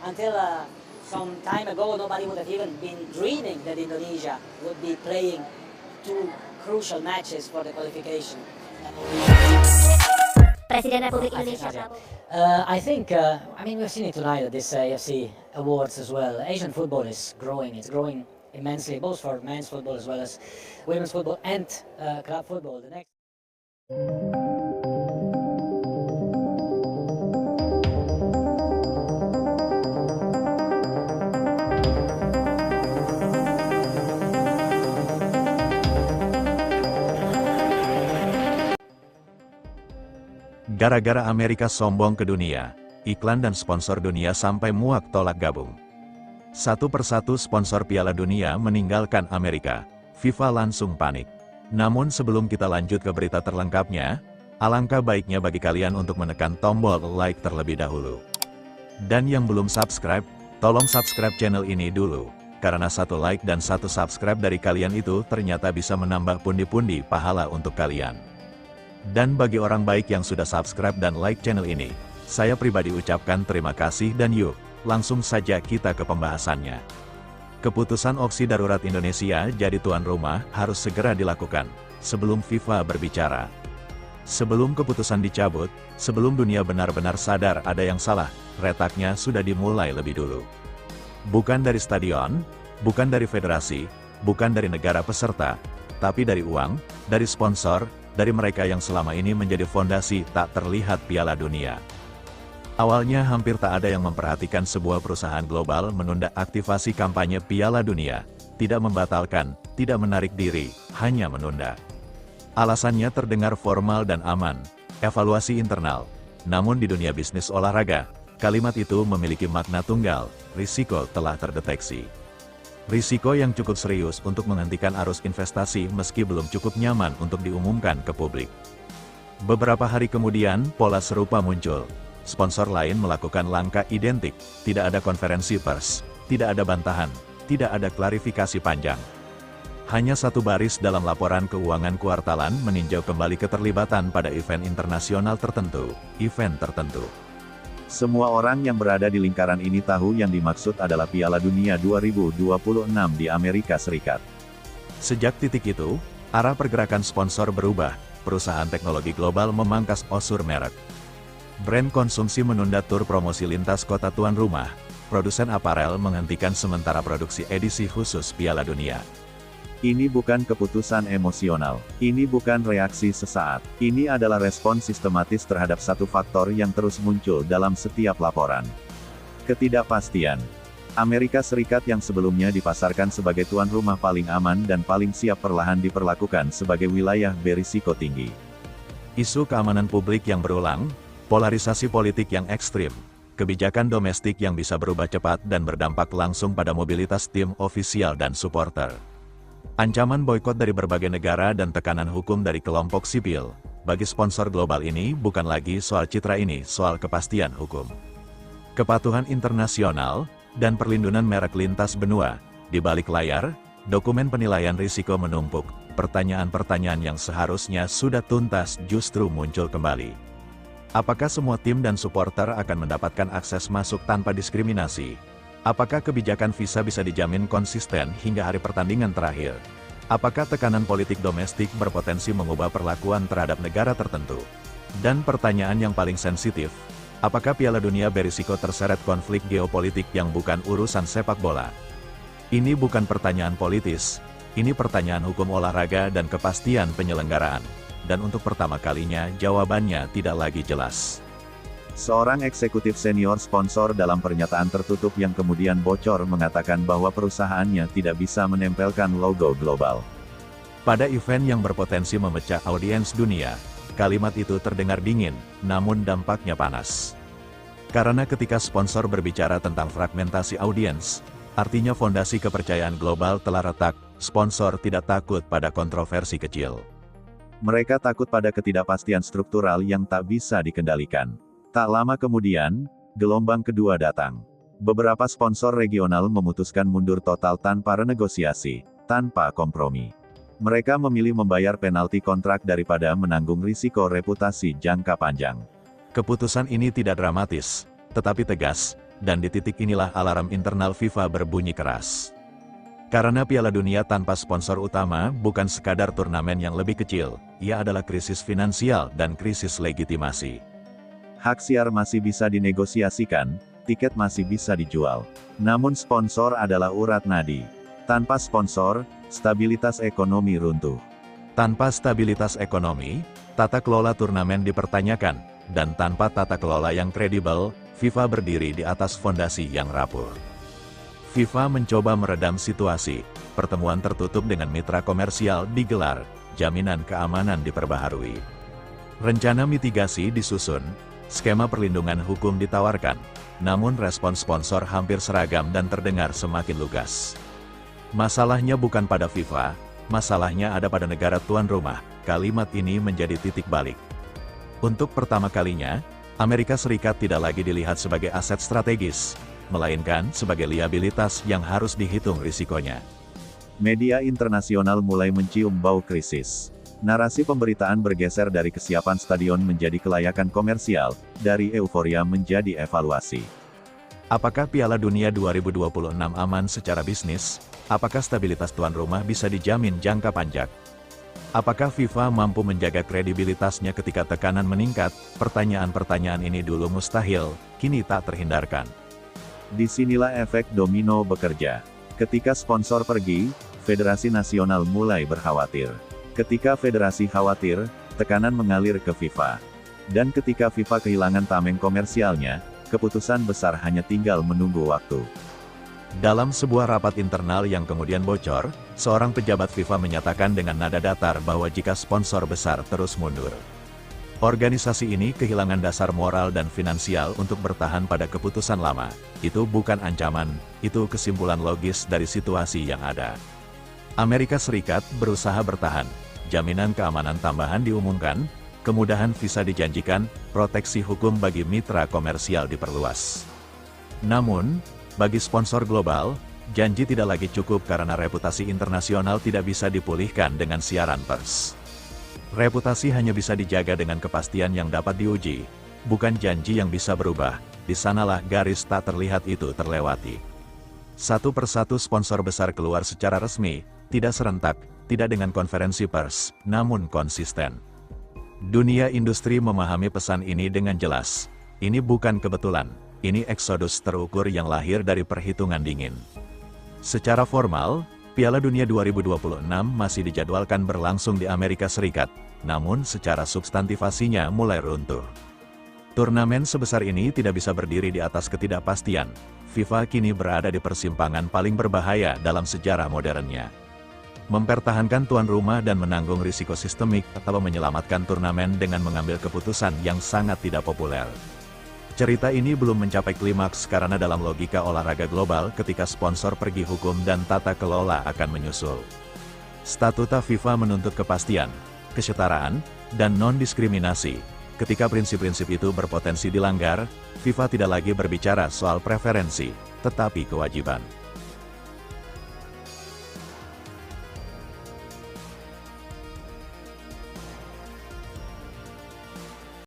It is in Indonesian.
until some time ago, nobody would have even been dreaming that Indonesia would be playing two crucial matches for the qualification. Presiden Republik Indonesia I think, we've seen it tonight at this AFC Awards as well. Asian football is growing. It's growing immensely, both for men's football as well as women's football and club football. The next. Gara-gara Amerika sombong ke dunia, iklan dan sponsor dunia sampai muak tolak gabung. Satu persatu sponsor Piala Dunia meninggalkan Amerika, FIFA langsung panik. Namun sebelum kita lanjut ke berita terlengkapnya, alangkah baiknya bagi kalian untuk menekan tombol like terlebih dahulu. Dan yang belum subscribe, tolong subscribe channel ini dulu, karena satu like dan satu subscribe dari kalian itu ternyata bisa menambah pundi-pundi pahala untuk kalian. Dan bagi orang baik yang sudah subscribe dan like channel ini, saya pribadi ucapkan terima kasih dan yuk, langsung saja kita ke pembahasannya. Keputusan opsi darurat Indonesia jadi tuan rumah harus segera dilakukan, sebelum FIFA berbicara. Sebelum keputusan dicabut, sebelum dunia benar-benar sadar ada yang salah, retaknya sudah dimulai lebih dulu. Bukan dari stadion, bukan dari federasi, bukan dari negara peserta, tapi dari uang, dari sponsor, dari mereka yang selama ini menjadi fondasi tak terlihat Piala Dunia. Awalnya hampir tak ada yang memperhatikan sebuah perusahaan global menunda aktivasi kampanye Piala Dunia, tidak membatalkan, tidak menarik diri, hanya menunda. Alasannya terdengar formal dan aman, evaluasi internal. Namun di dunia bisnis olahraga, kalimat itu memiliki makna tunggal, risiko telah terdeteksi. Risiko yang cukup serius untuk menghentikan arus investasi meski belum cukup nyaman untuk diumumkan ke publik. Beberapa hari kemudian, pola serupa muncul. Sponsor lain melakukan langkah identik, tidak ada konferensi pers, tidak ada bantahan, tidak ada klarifikasi panjang. Hanya satu baris dalam laporan keuangan kuartalan meninjau kembali keterlibatan pada event internasional tertentu, Semua orang yang berada di lingkaran ini tahu yang dimaksud adalah Piala Dunia 2026 di Amerika Serikat. Sejak titik itu, arah pergerakan sponsor berubah, perusahaan teknologi global memangkas osur merek. Brand konsumsi menunda tur promosi lintas kota tuan rumah, produsen aparel menghentikan sementara produksi edisi khusus Piala Dunia. Ini bukan keputusan emosional, ini bukan reaksi sesaat, ini adalah respon sistematis terhadap satu faktor yang terus muncul dalam setiap laporan. Ketidakpastian. Amerika Serikat yang sebelumnya dipasarkan sebagai tuan rumah paling aman dan paling siap perlahan diperlakukan sebagai wilayah berisiko tinggi. Isu keamanan publik yang berulang, polarisasi politik yang ekstrim, kebijakan domestik yang bisa berubah cepat dan berdampak langsung pada mobilitas tim ofisial dan supporter. Ancaman boikot dari berbagai negara dan tekanan hukum dari kelompok sipil, bagi sponsor global ini bukan lagi soal citra, ini soal kepastian hukum. Kepatuhan internasional, dan perlindungan merek lintas benua. Di balik layar, dokumen penilaian risiko menumpuk, pertanyaan-pertanyaan yang seharusnya sudah tuntas justru muncul kembali. Apakah semua tim dan supporter akan mendapatkan akses masuk tanpa diskriminasi? Apakah kebijakan visa bisa dijamin konsisten hingga hari pertandingan terakhir? Apakah tekanan politik domestik berpotensi mengubah perlakuan terhadap negara tertentu? Dan pertanyaan yang paling sensitif, apakah Piala Dunia berisiko terseret konflik geopolitik yang bukan urusan sepak bola? Ini bukan pertanyaan politis, ini pertanyaan hukum olahraga dan kepastian penyelenggaraan. Dan untuk pertama kalinya jawabannya tidak lagi jelas. Seorang eksekutif senior sponsor dalam pernyataan tertutup yang kemudian bocor mengatakan bahwa perusahaannya tidak bisa menempelkan logo global pada event yang berpotensi memecah audiens dunia. Kalimat itu terdengar dingin, namun dampaknya panas. Karena ketika sponsor berbicara tentang fragmentasi audiens, artinya fondasi kepercayaan global telah retak. Sponsor tidak takut pada kontroversi kecil. Mereka takut pada ketidakpastian struktural yang tak bisa dikendalikan. Tak lama kemudian, gelombang kedua datang. Beberapa sponsor regional memutuskan mundur total tanpa renegosiasi, tanpa kompromi. Mereka memilih membayar penalti kontrak daripada menanggung risiko reputasi jangka panjang. Keputusan ini tidak dramatis, tetapi tegas. dan di titik inilah alarm internal FIFA berbunyi keras. Karena Piala Dunia tanpa sponsor utama bukan sekadar turnamen yang lebih kecil, ia adalah krisis finansial dan krisis legitimasi. Hak siar masih bisa dinegosiasikan, tiket masih bisa dijual. Namun sponsor adalah urat nadi. Tanpa sponsor, stabilitas ekonomi runtuh. Tanpa stabilitas ekonomi, tata kelola turnamen dipertanyakan, dan tanpa tata kelola yang kredibel, FIFA berdiri di atas fondasi yang rapuh. FIFA mencoba meredam situasi, pertemuan tertutup dengan mitra komersial digelar, jaminan keamanan diperbaharui. Rencana mitigasi disusun, skema perlindungan hukum ditawarkan, namun respon sponsor hampir seragam dan terdengar semakin lugas. Masalahnya bukan pada FIFA, masalahnya ada pada negara tuan rumah, kalimat ini menjadi titik balik. Untuk pertama kalinya, Amerika Serikat tidak lagi dilihat sebagai aset strategis, melainkan sebagai liabilitas yang harus dihitung risikonya. Media internasional mulai mencium bau krisis. Narasi pemberitaan bergeser dari kesiapan stadion menjadi kelayakan komersial, dari euforia menjadi evaluasi. Apakah Piala Dunia 2026 aman secara bisnis? Apakah stabilitas tuan rumah bisa dijamin jangka panjang? Apakah FIFA mampu menjaga kredibilitasnya ketika tekanan meningkat? Pertanyaan-pertanyaan ini dulu mustahil, kini tak terhindarkan. Disinilah efek domino bekerja. Ketika sponsor pergi, federasi nasional mulai berkhawatir. Ketika federasi khawatir, tekanan mengalir ke FIFA. Dan ketika FIFA kehilangan tameng komersialnya, keputusan besar hanya tinggal menunggu waktu. Dalam sebuah rapat internal yang kemudian bocor, seorang pejabat FIFA menyatakan dengan nada datar bahwa jika sponsor besar terus mundur, organisasi ini kehilangan dasar moral dan finansial untuk bertahan pada keputusan lama. Itu bukan ancaman, itu kesimpulan logis dari situasi yang ada. Amerika Serikat berusaha bertahan, jaminan keamanan tambahan diumumkan, kemudahan visa dijanjikan, proteksi hukum bagi mitra komersial diperluas. Namun, bagi sponsor global, janji tidak lagi cukup karena reputasi internasional tidak bisa dipulihkan dengan siaran pers. Reputasi hanya bisa dijaga dengan kepastian yang dapat diuji, bukan janji yang bisa berubah. Di sanalah garis tak terlihat itu terlewati. Satu persatu sponsor besar keluar secara resmi, tidak serentak, tidak dengan konferensi pers, namun konsisten. Dunia industri memahami pesan ini dengan jelas. Ini bukan kebetulan, ini eksodus terukur yang lahir dari perhitungan dingin. Secara formal, Piala Dunia 2026 masih dijadwalkan berlangsung di Amerika Serikat, namun secara substantivasinya mulai runtuh. Turnamen sebesar ini tidak bisa berdiri di atas ketidakpastian. FIFA kini berada di persimpangan paling berbahaya dalam sejarah modernnya. Mempertahankan tuan rumah dan menanggung risiko sistemik atau menyelamatkan turnamen dengan mengambil keputusan yang sangat tidak populer. Cerita ini belum mencapai klimaks karena dalam logika olahraga global ketika sponsor pergi hukum dan tata kelola akan menyusul. Statuta FIFA menuntut kepastian, kesetaraan, dan non-diskriminasi. Ketika prinsip-prinsip itu berpotensi dilanggar, FIFA tidak lagi berbicara soal preferensi, tetapi kewajiban.